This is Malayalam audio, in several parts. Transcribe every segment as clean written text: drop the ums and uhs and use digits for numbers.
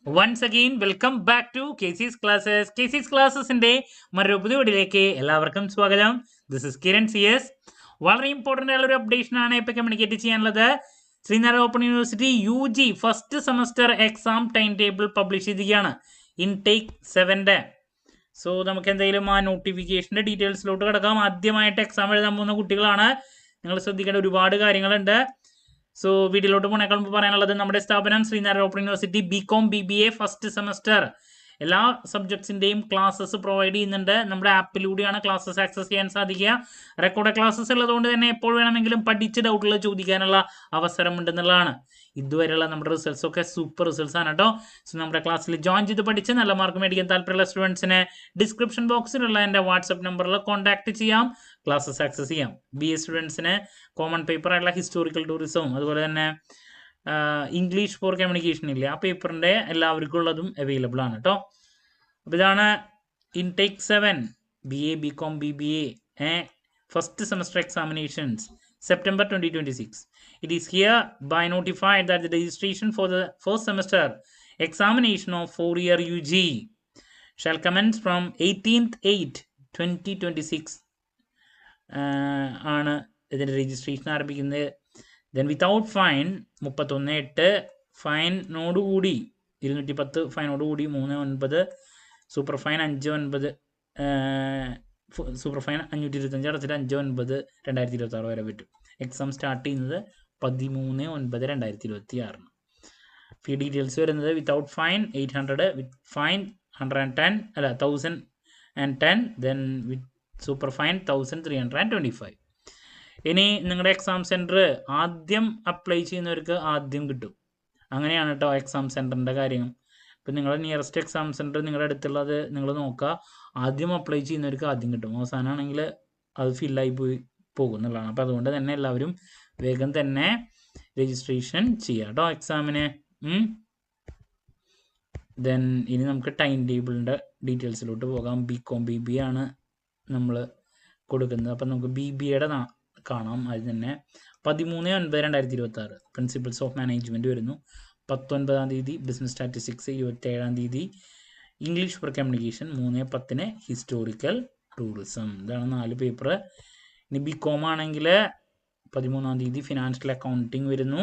Once again, welcome back to KC's Classes. KC's Classesന്റെ മറ്റൊരു പുതിയ വീഡിയോയിലേക്ക് എല്ലാവർക്കും സ്വാഗതം. This is Kiran CS. വളരെ ഇമ്പോർട്ടൻ്റ് ആയുള്ള ഒരു അപ്ഡേഷൻ ആണ് ഇപ്പോൾ കമ്മ്യൂണിക്കേറ്റ് ചെയ്യാനുള്ളത്. Sreenarayana open university UG first semester exam time table publish ചെയ്തിരിക്കുകയാണ് ഇൻടേക്ക് 7ന്റെ. സോ നമുക്ക് എന്തെങ്കിലും ആ നോട്ടിഫിക്കേഷൻ്റെ ഡീറ്റെയിൽസിലോട്ട് കിടക്കാം. ആദ്യമായിട്ട് എക്സാം എഴുതാൻ പോകുന്ന കുട്ടികളാണ്. നിങ്ങൾ ശ്രദ്ധിക്കേണ്ട ഒരുപാട് കാര്യങ്ങളുണ്ട്. സോ വീഡിയോയിലോട്ട് പോണേക്കാൾ മുമ്പ് പറയാനുള്ളത് നമ്മുടെ സ്ഥാപനം Sreenarayana open university BCom BBA first semester എല്ലാ സബ്ജക്ട്സിൻ്റെയും ക്ലാസ്സസ് പ്രൊവൈഡ് ചെയ്യുന്നുണ്ട്. നമ്മുടെ ആപ്പിലൂടെയാണ് ക്ലാസ്സസ് ആക്സസ് ചെയ്യാൻ സാധിക്കുക. റെക്കോർഡ് ക്ലാസ്സസ് ഉള്ളതുകൊണ്ട് തന്നെ എപ്പോൾ വേണമെങ്കിലും പഠിച്ച് ഡൗട്ടുകൾ ചോദിക്കാനുള്ള അവസരം ഉണ്ടെന്നുള്ളതാണ്. ഇതുവരെയുള്ള നമ്മുടെ റിസൾട്ട്സ് ഒക്കെ സൂപ്പർ റിസൾട്ട്സ് ആണ് കേട്ടോ. സോ നമ്മുടെ ക്ലാസ്സിൽ ജോയിൻ ചെയ്ത് പഠിച്ച് നല്ല മാർക്ക് മേടിക്കാൻ താല്പര്യമുള്ള സ്റ്റുഡൻസിന് ഡിസ്ക്രിപ്ഷൻ ബോക്സിലുള്ള എൻ്റെ വാട്സപ്പ് നമ്പറിൽ കോൺടാക്ട് ചെയ്യാം, ക്ലാസ്സസ് ആക്സസ് ചെയ്യാം. BA സ്റ്റുഡൻസിന് കോമൺ പേപ്പർ ആയിട്ടുള്ള ഹിസ്റ്റോറിക്കൽ ടൂറിസവും അതുപോലെ തന്നെ ഇംഗ്ലീഷ് ഫോർ കമ്മ്യൂണിക്കേഷൻ ഇല്ലേ, ആ പേപ്പറിൻ്റെ എല്ലാവർക്കും ഉള്ളതും അവൈലബിൾ ആണ് കേട്ടോ. അപ്പോൾ ഇതാണ് intake 7 BA BCom BBA first semester examinations September 2026. It is hereby notified that the registration for the first semester examination of 4-year UG shall commence from 18/8/2026 ആണ് ഇതിൻ്റെ രജിസ്ട്രേഷൻ ആരംഭിക്കുന്നത്. Then without fine 31/8, ഫൈനോടുകൂടി 210, ഫൈനോടുകൂടി 3/9, super fine 5/9, super fine 525 അടച്ചിട്ട് 5/9/2026 വരെ പറ്റും. എക്സാം സ്റ്റാർട്ട് ചെയ്യുന്നത് 13/9/2026. ഫീ ഡീറ്റെയിൽസ് വരുന്നത് വിത്തൗട്ട് ഫൈൻ 800, വിത്ത് ഫൈൻ 110 അല്ല 1010, ദെൻ വിത്ത് സൂപ്പർ ഫൈൻ 1325. ഇനി നിങ്ങളുടെ എക്സാം സെൻറ്റർ ആദ്യം അപ്ലൈ ചെയ്യുന്നവർക്ക് ആദ്യം കിട്ടും. അങ്ങനെയാണ് കേട്ടോ എക്സാം സെൻറ്ററിൻ്റെ കാര്യം. ഇപ്പം നിങ്ങളുടെ നിയറസ്റ്റ് എക്സാം സെൻറ്റർ നിങ്ങളുടെ അടുത്തുള്ളത് നിങ്ങൾ നോക്കുക. ആദ്യം അപ്ലൈ ചെയ്യുന്നവർക്ക് ആദ്യം കിട്ടും, അവസാനമാണെങ്കിൽ അത് ഫില്ലായി പോകും എന്നുള്ളതാണ്. അപ്പോൾ അതുകൊണ്ട് തന്നെ എല്ലാവരും വേഗം തന്നെ രജിസ്ട്രേഷൻ ചെയ്യുക കേട്ടോ എക്സാമിന്. ദെൻ ഇനി നമുക്ക് ടൈം ടേബിളിൻ്റെ ഡീറ്റെയിൽസിലോട്ട് പോകാം. BCom BBA ആണ് നമ്മൾ കൊടുക്കുന്നത്. അപ്പം നമുക്ക് BBAയുടെ കാണാം. അത് തന്നെ 13/9/2026 പ്രിൻസിപ്പിൾസ് ഓഫ് മാനേജ്മെൻറ്റ് വരുന്നു. 19-ാം തീയതി ബിസിനസ് സ്റ്റാറ്റിസ്റ്റിക്സ്, 27-ാം തീയതി English for communication, 3/10 historical tourism. ഇതാണ് 4 പേപ്പർ. ഇനി BCom ആണെങ്കിൽ 13-ാം തീയതി ഫിനാൻഷ്യൽ അക്കൗണ്ടിങ് വരുന്നു.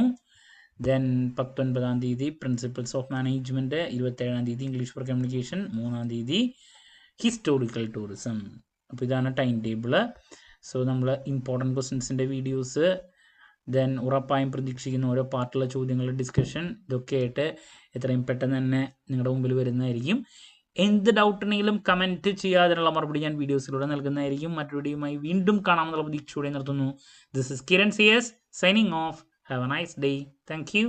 ദെൻ 19-ാം തീയതി പ്രിൻസിപ്പിൾസ് ഓഫ് മാനേജ്മെൻറ്റ്, 27-ാം തീയതി ഇംഗ്ലീഷ് ഫോർ കമ്മ്യൂണിക്കേഷൻ, 3-ാം തീയതി ഹിസ്റ്റോറിക്കൽ ടൂറിസം. അപ്പോൾ ഇതാണ് ടൈം ടേബിള്. സോ നമ്മൾ ഇമ്പോർട്ടൻറ്റ് ക്വസ്റ്റ്യൻസിൻ്റെ വീഡിയോസ്, ദെൻ ഉറപ്പായും പ്രതീക്ഷിക്കുന്ന ഓരോ പാർട്ടുള്ള ചോദ്യങ്ങൾ, ഡിസ്കഷൻ, ഇതൊക്കെ ആയിട്ട് എത്രയും പെട്ടെന്ന് തന്നെ നിങ്ങളുടെ മുമ്പിൽ വരുന്നതായിരിക്കും. എന്ത് ഡൗട്ട് ഉണ്ടെങ്കിലും കമൻറ്റ് ചെയ്യാതിനുള്ള മറുപടി ഞാൻ വീഡിയോസിലൂടെ നൽകുന്നതായിരിക്കും. മറ്റൊരു വീഡിയോയുമായി വീണ്ടും കാണാമെന്നുള്ള പ്രതീക്ഷയോടെ നിർത്തുന്നു. This is Kiran CS signing off. Have a nice day. Thank U.